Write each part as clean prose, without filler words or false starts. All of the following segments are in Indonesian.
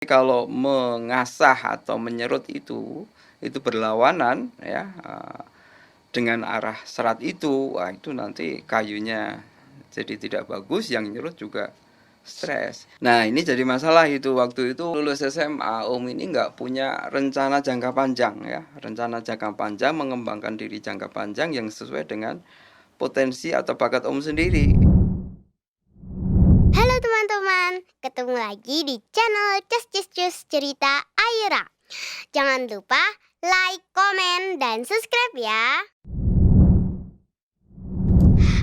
Kalau mengasah atau menyerut itu berlawanan ya dengan arah serat itu, wah itu nanti kayunya jadi tidak bagus, yang nyerut juga stres. Nah ini jadi masalah itu waktu itu lulus SMA, Om ini nggak punya rencana jangka panjang ya, rencana jangka panjang mengembangkan diri jangka panjang yang sesuai dengan potensi atau bakat Om sendiri. Halo teman-teman, ketemu lagi di channel Cus Cerita Aira. Jangan lupa like, komen, dan subscribe ya.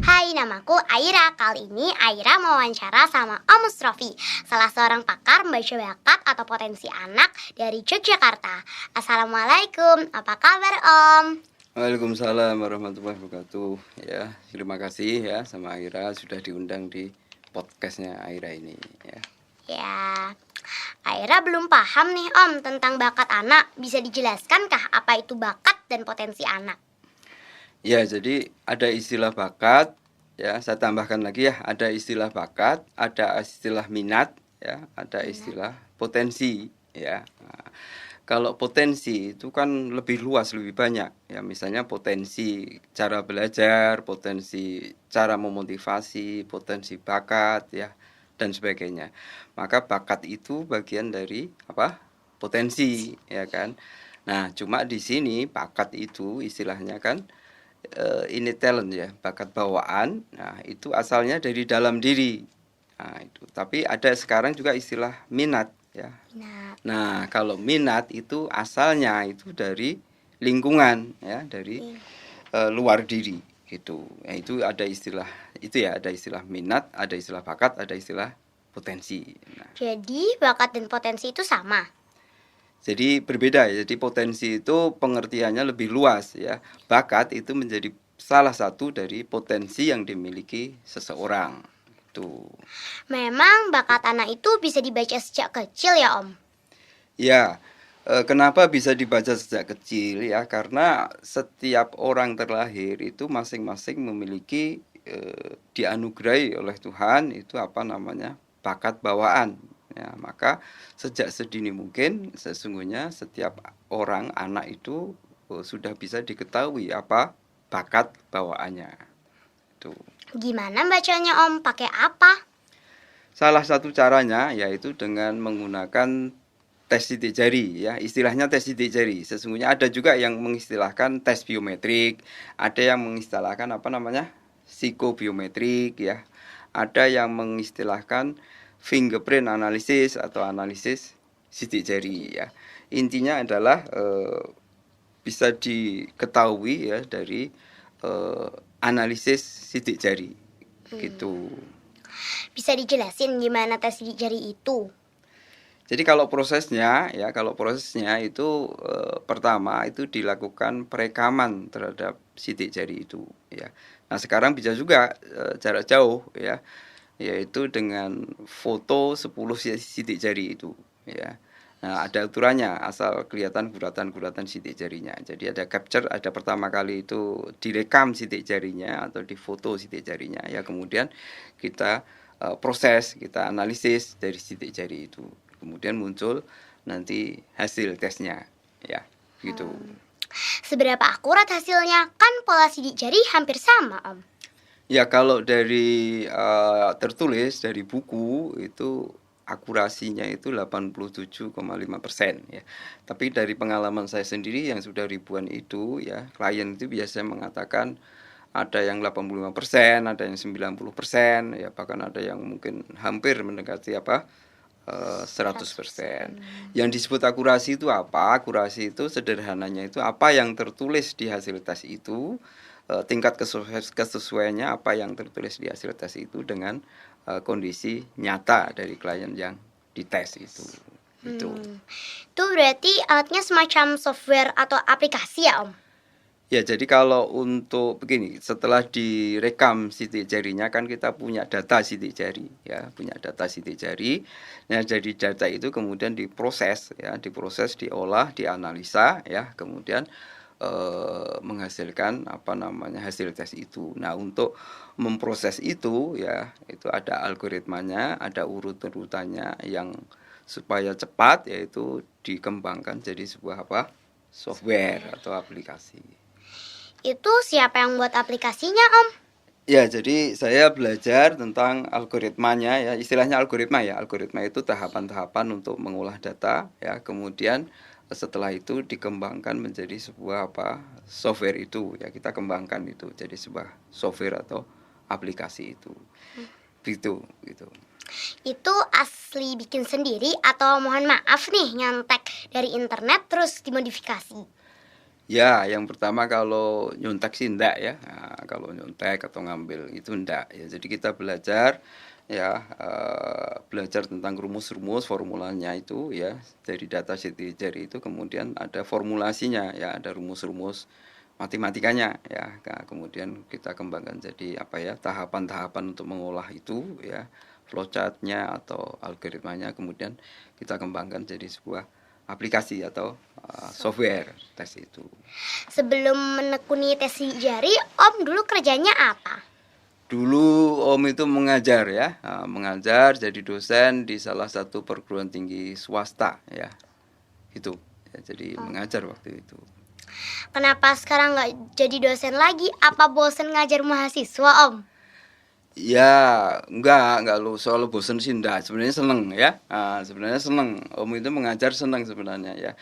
Hai, namaku Aira. Kali ini Aira mau wawancara sama Om Mustrofi, salah seorang pakar membaca bakat atau potensi anak dari Yogyakarta. Assalamualaikum, apa kabar Om? Waalaikumsalam warahmatullahi wabarakatuh. Ya, terima kasih ya sama Aira sudah diundang di podcastnya Aira ini ya. Ya, Aira belum paham nih Om tentang bakat anak. Bisa dijelaskankah apa itu bakat dan potensi anak? Ya, jadi ada istilah bakat ya, saya tambahkan lagi ya, ada istilah bakat, ada istilah minat ya, ada istilah potensi ya. Nah, kalau potensi itu kan lebih luas, lebih banyak ya, misalnya potensi cara belajar, potensi cara memotivasi, potensi bakat ya dan sebagainya. Maka bakat itu bagian dari apa? Potensi ya kan. Nah, cuma di sini bakat itu istilahnya kan ini talent ya, bakat bawaan. Nah, itu asalnya dari dalam diri. Nah, itu. Tapi ada sekarang juga istilah minat ya. Nah, kalau minat itu asalnya itu dari lingkungan ya, dari luar diri gitu. Ya, itu ada istilah itu ya, ada istilah minat, ada istilah bakat, ada istilah potensi. Nah, Jadi bakat dan potensi itu sama? jadi berbeda ya. Jadi potensi itu pengertiannya lebih luas ya. Bakat itu menjadi salah satu dari potensi yang dimiliki seseorang. Itu. Memang bakat anak itu bisa dibaca sejak kecil ya Om? Ya, kenapa bisa dibaca sejak kecil ya? Karena setiap orang terlahir itu masing-masing memiliki dianugerahi oleh Tuhan itu apa namanya? Bakat bawaan. Ya, maka sejak sedini mungkin sesungguhnya setiap orang anak itu sudah bisa diketahui apa bakat bawaannya. Itu. Gimana bacanya Om? Pakai apa? Salah satu caranya yaitu dengan menggunakan tes sidik jari ya, istilahnya tes sidik jari. Sesungguhnya ada juga yang mengistilahkan tes biometrik, ada yang mengistilahkan apa namanya? Psikobiometrik ya. Ada yang mengistilahkan fingerprint analysis atau analisis sidik jari ya. Intinya adalah bisa diketahui ya dari analisis sidik jari gitu. Bisa dijelasin gimana tes sidik jari itu? Jadi kalau prosesnya itu pertama itu dilakukan perekaman terhadap sidik jari itu ya. Nah, sekarang bisa juga jarak jauh ya, yaitu dengan foto 10 sidik jari itu ya. Nah, ada aturannya asal kelihatan guratan-guratan sidik jarinya. Jadi ada capture, ada pertama kali itu direkam sidik jarinya atau difoto sidik jarinya ya, kemudian kita proses, kita analisis dari sidik jari itu. Kemudian muncul nanti hasil tesnya ya gitu. Seberapa akurat hasilnya? Kan pola sidik jari hampir sama Om. Ya kalau dari tertulis dari buku itu akurasinya itu 87,5% ya. Tapi dari pengalaman saya sendiri yang sudah ribuan itu ya, klien itu biasanya mengatakan ada yang 85%, ada yang 90%, ya bahkan ada yang mungkin hampir mendekati 100%. Yang disebut akurasi itu apa? Akurasi itu sederhananya itu apa yang tertulis di hasil tes itu, tingkat kesesuaiannya apa yang tertulis di hasil tes itu dengan kondisi nyata dari klien yang dites itu. Itu berarti alatnya semacam software atau aplikasi ya Om? Ya, jadi kalau untuk begini, setelah direkam sidik jarinya kan kita punya data sidik jari ya, punya data sidik jari. Nah, jadi data itu kemudian diproses ya, diolah, dianalisa ya, kemudian menghasilkan apa namanya hasil tes itu. Nah, untuk memproses itu ya, itu ada algoritmanya, ada urut-urutannya yang supaya cepat, yaitu dikembangkan jadi sebuah apa? Software atau aplikasi. Itu siapa yang buat aplikasinya, Om? Ya, jadi saya belajar tentang algoritmanya ya, istilahnya algoritma ya. Algoritma itu tahapan-tahapan untuk mengolah data ya, kemudian setelah itu dikembangkan menjadi sebuah apa? Software itu ya, kita kembangkan itu jadi sebuah software atau aplikasi itu. Gitu. Itu asli bikin sendiri atau mohon maaf nih nyontek dari internet terus dimodifikasi? Ya, yang pertama kalau nyontek sih enggak ya. Nah, kalau nyontek atau ngambil itu enggak ya. Jadi kita belajar ya, belajar tentang rumus-rumus formulanya itu ya, dari data sidik jari itu kemudian ada formulasinya ya, ada rumus-rumus matematikanya ya. Nah, kemudian kita kembangkan jadi apa ya, tahapan-tahapan untuk mengolah itu ya, flowchartnya atau algoritmanya, kemudian kita kembangkan jadi sebuah aplikasi atau software tes itu. Sebelum menekuni tes sidik jari, Om dulu kerjanya apa? Dulu Om itu mengajar ya, mengajar jadi dosen di salah satu perguruan tinggi swasta ya, itu. Ya, jadi mengajar waktu itu. Kenapa sekarang nggak jadi dosen lagi? Apa bosen ngajar mahasiswa, Om? Ya, enggak lu soal bosen sih enggak, sebenarnya seneng ya. Sebenarnya seneng. Om itu mengajar seneng sebenarnya ya.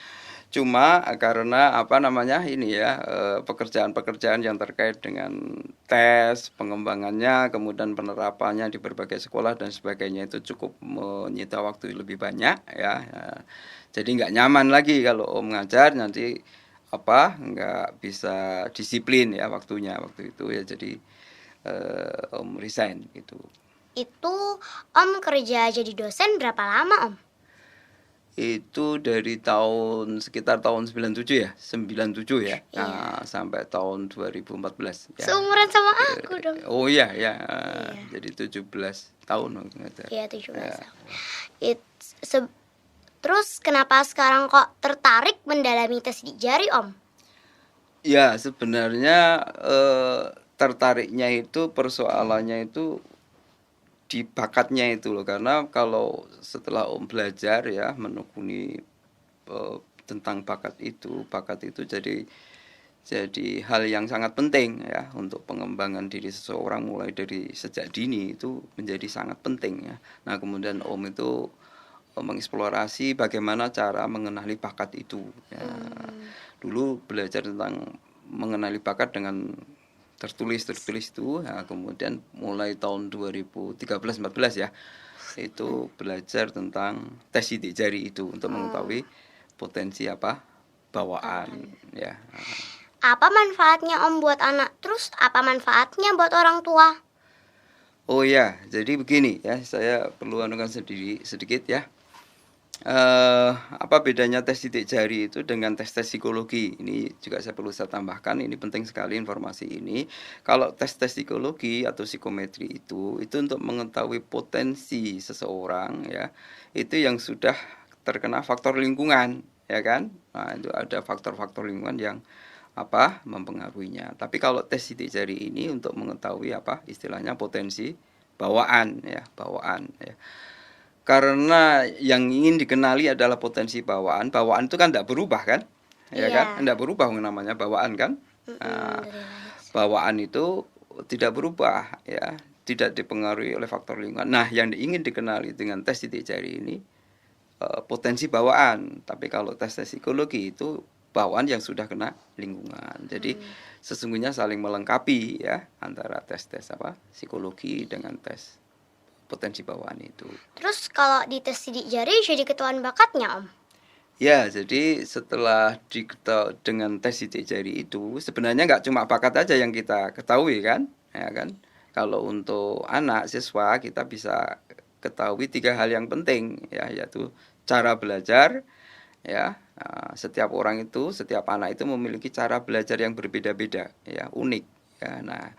Cuma karena apa namanya ini ya, pekerjaan-pekerjaan yang terkait dengan tes, pengembangannya, kemudian penerapannya di berbagai sekolah dan sebagainya itu cukup menyita waktu lebih banyak ya. Jadi nggak nyaman lagi kalau Om ngajar, nanti apa nggak bisa disiplin ya waktunya waktu itu ya. Jadi Om resign gitu. Itu Om kerja jadi dosen berapa lama, Om? Itu dari sekitar tahun 97 ya, 97 ya. Nah, sampai tahun 2014 ya. Seumuran sama aku dong. Oh iya ya, jadi 17 tahun waktu ngajar. Iya, 17 tahun. Terus kenapa sekarang kok tertarik mendalami tes sidik jari, Om? Ya, sebenarnya tertariknya itu, persoalannya itu di bakatnya itu loh, karena kalau setelah Om belajar ya menekuni tentang bakat itu jadi hal yang sangat penting ya untuk pengembangan diri seseorang mulai dari sejak dini, itu menjadi sangat penting ya. Nah, kemudian Om itu mengeksplorasi bagaimana cara mengenali bakat itu ya. Dulu belajar tentang mengenali bakat dengan tertulis itu ya, kemudian mulai tahun 2013-14 ya itu belajar tentang tes sidik jari itu untuk mengetahui potensi apa bawaan ya. Apa manfaatnya, Om, buat anak? Terus apa manfaatnya buat orang tua? Oh ya, jadi begini ya, saya perlu anukan sedikit ya. Apa bedanya tes sidik jari itu dengan tes psikologi? Ini juga saya tambahkan, ini penting sekali informasi ini. Kalau tes psikologi atau psikometri itu untuk mengetahui potensi seseorang ya, itu yang sudah terkena faktor lingkungan ya kan. Nah, itu ada faktor-faktor lingkungan yang apa mempengaruhinya. Tapi kalau tes sidik jari ini untuk mengetahui apa istilahnya potensi bawaan ya. Karena yang ingin dikenali adalah potensi bawaan. Bawaan itu kan tidak berubah kan, ya kan? Tidak berubah namanya bawaan kan. Nah, bawaan itu tidak berubah ya, tidak dipengaruhi oleh faktor lingkungan. Nah, yang ingin dikenali dengan tes sidik jari ini potensi bawaan. Tapi kalau tes psikologi itu bawaan yang sudah kena lingkungan. Jadi sesungguhnya saling melengkapi ya antara tes apa psikologi dengan tes potensi bawaan itu. Terus kalau di tes sidik jari jadi ketahuan bakatnya, Om? Ya, jadi setelah dengan tes sidik jari itu sebenarnya nggak cuma bakat aja yang kita ketahui kan, ya kan? Kalau untuk anak siswa kita bisa ketahui 3 hal yang penting ya, yaitu cara belajar ya. Setiap anak itu memiliki cara belajar yang berbeda-beda ya, unik ya. Nah,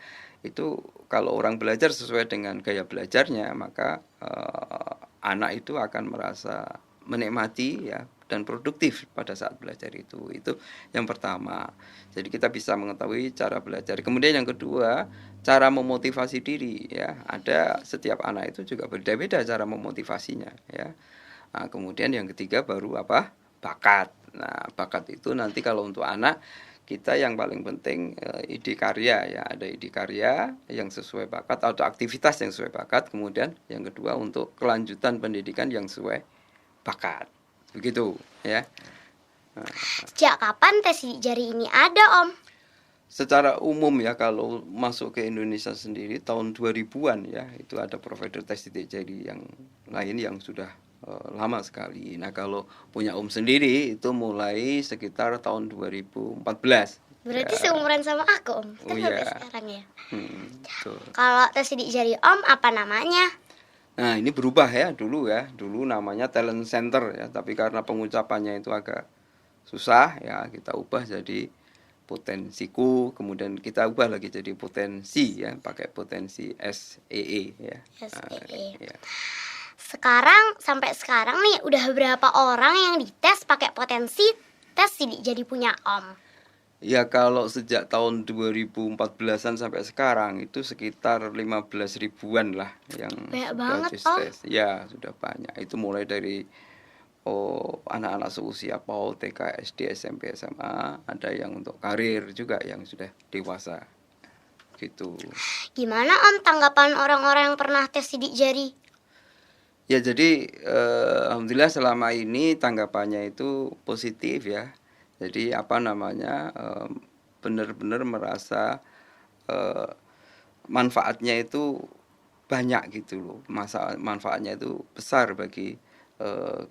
itu kalau orang belajar sesuai dengan gaya belajarnya, maka anak itu akan merasa menikmati ya dan produktif pada saat belajar itu yang pertama. Jadi kita bisa mengetahui cara belajar. Kemudian yang kedua, cara memotivasi diri ya. Ada setiap anak itu juga berbeda-beda cara memotivasinya ya. Nah, kemudian yang ketiga baru apa? Bakat. Nah, bakat itu nanti kalau untuk anak kita yang paling penting ide karya ya, ada ide karya yang sesuai bakat atau aktivitas yang sesuai bakat. Kemudian yang kedua untuk kelanjutan pendidikan yang sesuai bakat. Begitu ya. Sejak kapan tes sidik jari ini ada, Om? Secara umum ya, kalau masuk ke Indonesia sendiri tahun 2000-an ya, itu ada provider tes sidik jari yang lain yang sudah lama sekali. Nah, kalau punya Om sendiri itu mulai sekitar tahun 2014. Berarti Ya. seumuran sama aku, Om. Kita Oh, sampai iya. sekarang ya. Betul. Kalau tes sidik jari Om apa namanya? Nah, ini berubah ya dulu ya. Dulu namanya talent center ya, tapi karena pengucapannya itu agak susah ya, kita ubah jadi potensiku, kemudian kita ubah lagi jadi potensi ya, pakai potensi SEE ya. SEE. Ya. Sekarang sampai sekarang nih udah berapa orang yang dites pakai potensi tes sidik jari punya Om? Ya, kalau sejak tahun 2014-an sampai sekarang itu sekitar 15 ribuan lah yang Banyak sudah banget, tes. Ya, sudah banyak. Itu mulai dari anak-anak seusia PAUD, TK, SD, SMP, SMA, ada yang untuk karir juga yang sudah dewasa. Gitu. Gimana Om tanggapan orang-orang yang pernah tes sidik jari? Ya, jadi alhamdulillah selama ini tanggapannya itu positif ya. Jadi apa namanya, benar-benar merasa manfaatnya itu banyak gitu loh. Manfaatnya itu besar bagi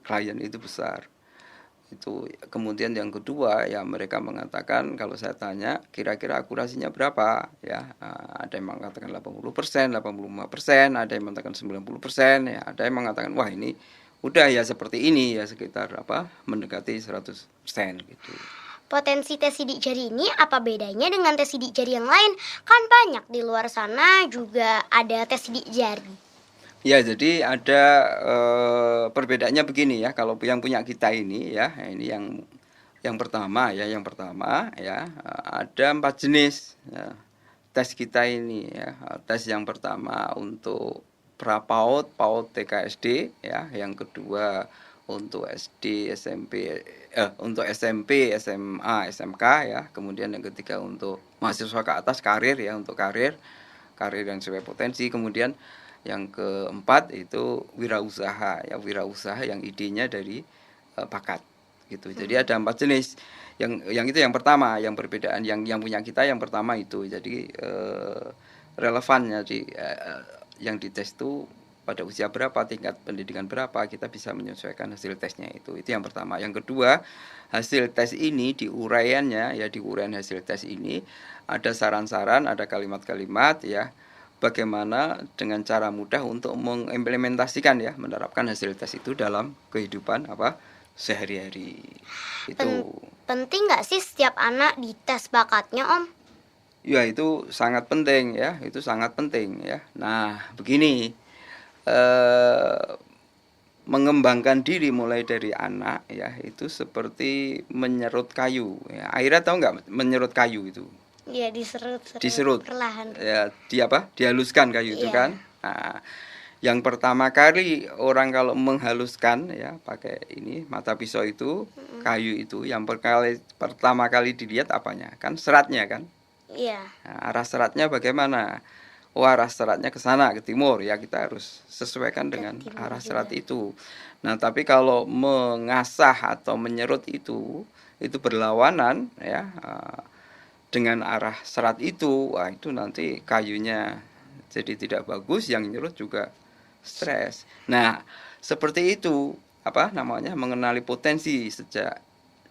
klien itu besar. Itu kemudian yang kedua ya, mereka mengatakan, kalau saya tanya kira-kira akurasinya berapa ya, ada yang mengatakan 80%, 85%, ada yang mengatakan 90%, ya ada yang mengatakan wah ini udah ya seperti ini ya, sekitar mendekati 100% gitu. Potensi tes sidik jari ini apa bedanya dengan tes sidik jari yang lain? Kan banyak di luar sana juga ada tes sidik jari. Ya, jadi ada perbedaannya begini ya, kalau yang punya kita ini ya, ini yang pertama ya, ada 4 jenis ya, tes kita ini ya. Tes yang pertama untuk pra-PAUD, PAUD, TK, SD ya. Yang kedua untuk SD, SMP, untuk SMP, SMA, SMK ya. Kemudian yang ketiga untuk mahasiswa ke atas, karir ya, untuk karir yang sesuai potensi. Kemudian yang keempat itu wirausaha ya, wirausaha yang idenya dari bakat gitu. Jadi ada 4 jenis. Yang itu yang pertama, yang perbedaan yang punya kita yang pertama itu. Jadi relevan, jadi yang dites itu pada usia berapa, tingkat pendidikan berapa, kita bisa menyesuaikan hasil tesnya itu. Itu yang pertama. Yang kedua, hasil tes ini di uraiannya ya, di uraian hasil tes ini ada saran-saran, ada kalimat-kalimat ya, bagaimana dengan cara mudah untuk mengimplementasikan ya, menerapkan hasil tes itu dalam kehidupan sehari-hari. Itu Penting nggak sih setiap anak dites bakatnya Om? ya, itu sangat penting ya, itu sangat penting ya. Nah, begini, mengembangkan diri mulai dari anak ya, itu seperti menyerut kayu ya. Aira tahu nggak menyerut kayu itu? Iya, diserut perlahan. Ya, dihaluskan kayu itu Iya. kan. Nah, yang pertama kali orang kalau menghaluskan ya, pakai ini mata pisau itu, kayu itu yang pertama kali dilihat apanya? Kan seratnya kan. Iya. Nah, arah seratnya bagaimana? Oh, arah seratnya ke sana, ke timur ya, kita harus sesuaikan dengan timur arah juga. serat itu. Nah, tapi kalau mengasah atau menyerut itu berlawanan ya, dengan arah serat itu, wah itu nanti kayunya jadi tidak bagus, yang nyerut juga stres. Nah, seperti itu mengenali potensi sejak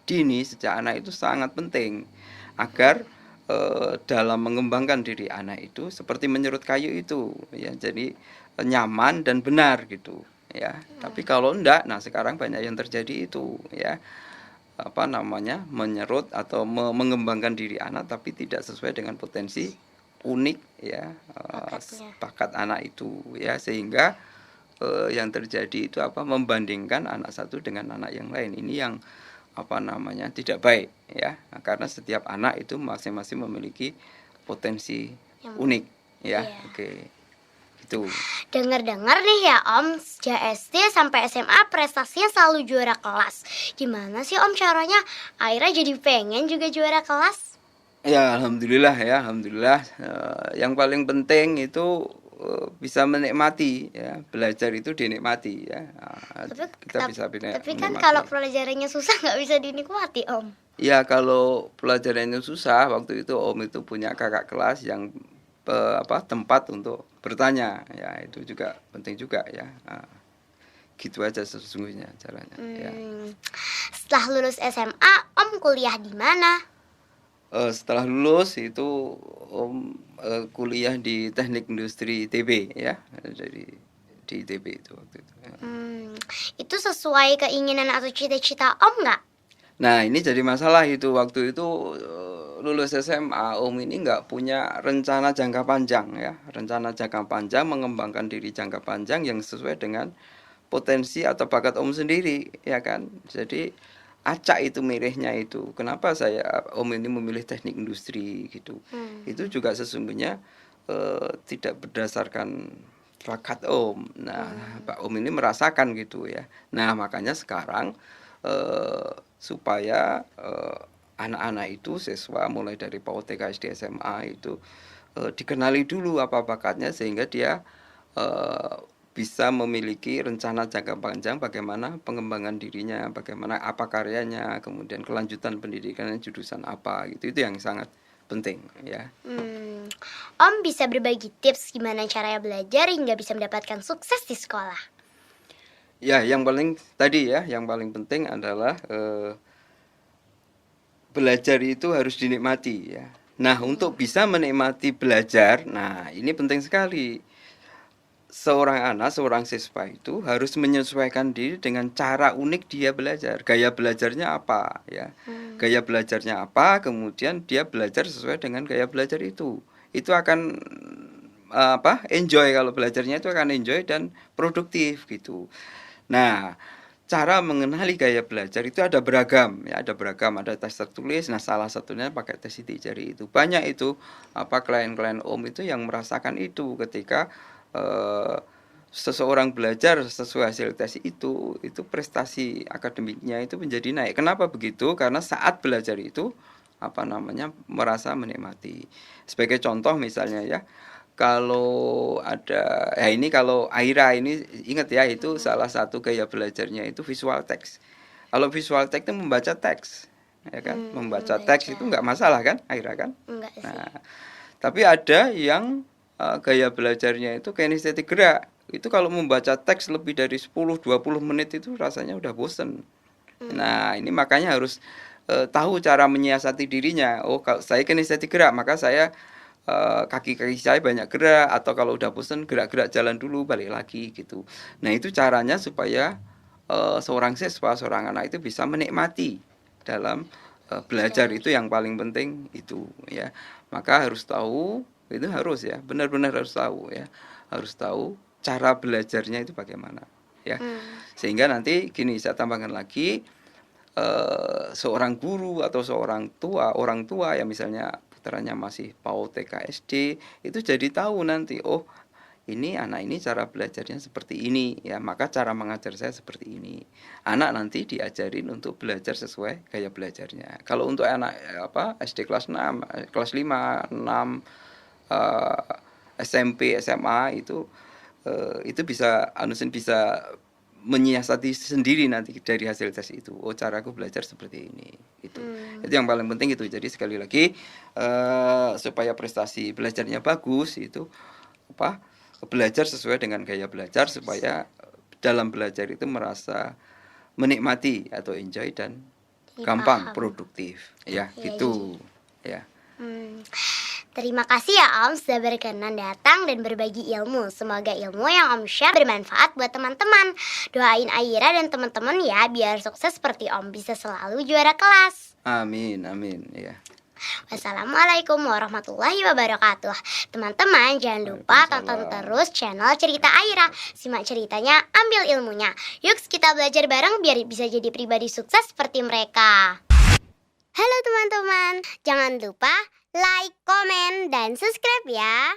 dini, sejak anak itu sangat penting agar dalam mengembangkan diri anak itu seperti menyerut kayu itu ya, jadi nyaman dan benar gitu ya. Tapi kalau enggak, nah sekarang banyak yang terjadi itu ya, menyerut atau mengembangkan diri anak tapi tidak sesuai dengan potensi unik ya, bakat anak itu ya, sehingga yang terjadi itu membandingkan anak satu dengan anak yang lain. Ini yang tidak baik ya, karena setiap anak itu masing-masing memiliki potensi Yang unik ya. iya. Oke, Gitu. Dengar-dengar nih ya Om, sejak SD sampai SMA prestasinya selalu juara kelas. Gimana sih Om caranya Aira jadi pengen juga juara kelas? Ya, alhamdulillah ya, alhamdulillah. Yang paling penting itu bisa menikmati ya, belajar itu dinikmati ya. Tapi, Kita bisa tapi kan menikmati. kalau pelajarannya susah nggak bisa dinikmati Om. Ya, kalau pelajarannya susah, waktu itu Om itu punya kakak kelas yang tempat untuk bertanya, ya itu juga penting juga ya. Gitu aja sesungguhnya caranya. Ya. Setelah lulus SMA, Om kuliah di mana? Setelah lulus itu Om kuliah di Teknik Industri ITB ya, di ITB itu waktu itu. Ya. Itu sesuai keinginan atau cita-cita Om nggak? Nah, ini jadi masalah itu waktu itu lulus SMA Om ini nggak punya rencana jangka panjang ya, rencana jangka panjang mengembangkan diri jangka panjang yang sesuai dengan potensi atau bakat Om sendiri ya kan. Jadi acak itu milihnya itu. Kenapa Om ini memilih teknik industri gitu? Itu juga sesungguhnya tidak berdasarkan bakat Om. Nah, Pak Om ini merasakan gitu ya. Nah, makanya sekarang supaya anak-anak itu siswa mulai dari PAUD, TK, SD, SMA itu dikenali dulu apa bakatnya sehingga dia bisa memiliki rencana jangka panjang bagaimana pengembangan dirinya, bagaimana apa karyanya, kemudian kelanjutan pendidikannya jurusan apa gitu. Itu yang sangat penting ya. Om bisa berbagi tips gimana caranya belajar hingga bisa mendapatkan sukses di sekolah? Ya, yang paling penting adalah belajar itu harus dinikmati ya. Nah, untuk bisa menikmati belajar, nah ini penting sekali. Seorang siswa itu harus menyesuaikan diri dengan cara unik dia belajar. Gaya belajarnya apa ya? Gaya belajarnya apa, kemudian dia belajar sesuai dengan gaya belajar itu. Itu akan enjoy, kalau belajarnya itu akan enjoy dan produktif gitu. Nah, cara mengenali gaya belajar itu ada beragam, ada tes tertulis. Nah, salah satunya pakai tes sidik jari itu. Banyak itu klien-klien Om itu yang merasakan itu ketika seseorang belajar sesuai hasil tes itu prestasi akademiknya itu menjadi naik. Kenapa begitu? Karena saat belajar itu merasa menikmati. Sebagai contoh misalnya ya, kalau Aira ini ingat ya, itu salah satu gaya belajarnya itu visual text. Kalau visual text itu membaca teks, ya kan? Membaca teks itu nggak masalah kan, Aira kan? Enggak sih. Nah, tapi ada yang gaya belajarnya itu kinestetik gerak. Itu kalau membaca teks lebih dari 10-20 menit itu rasanya udah bosen. Nah, ini makanya harus tahu cara menyiasati dirinya. Oh, kalau saya kinestetik gerak, maka saya kaki-kaki saya banyak gerak, atau kalau udah bosen gerak-gerak jalan dulu balik lagi gitu. Nah, itu caranya supaya seorang anak itu bisa menikmati dalam belajar. Itu yang paling penting itu ya. Maka harus tahu, itu harus ya, benar-benar harus tahu ya. Harus tahu cara belajarnya itu bagaimana ya. Sehingga nanti gini, saya tambahkan lagi, seorang guru atau orang tua yang misalnya putranya masih PAUD, TK, SD, itu jadi tahu nanti, oh ini anak ini cara belajarnya seperti ini ya, maka cara mengajar saya seperti ini. Anak nanti diajarin untuk belajar sesuai gaya belajarnya. Kalau untuk anak SD kelas 6, kelas 5, 6, SMP, SMA itu bisa menyiasati sendiri nanti dari hasil tes itu. Oh, caraku belajar seperti ini. Itu yang paling penting itu. Jadi sekali lagi, supaya prestasi belajarnya bagus itu belajar sesuai dengan gaya belajar, supaya dalam belajar itu merasa menikmati atau enjoy dan gampang produktif ya, gitu ya. Terima kasih ya Om sudah berkenan datang dan berbagi ilmu. Semoga ilmu yang Om share bermanfaat buat teman-teman. Doain Aira dan teman-teman ya, biar sukses seperti Om, bisa selalu juara kelas. Amin ya. Wassalamualaikum warahmatullahi wabarakatuh. Teman-teman jangan lupa tonton terus channel Cerita Aira. Simak ceritanya, ambil ilmunya. Yuk kita belajar bareng biar bisa jadi pribadi sukses seperti mereka. Halo teman-teman, jangan lupa like, komen, dan subscribe ya.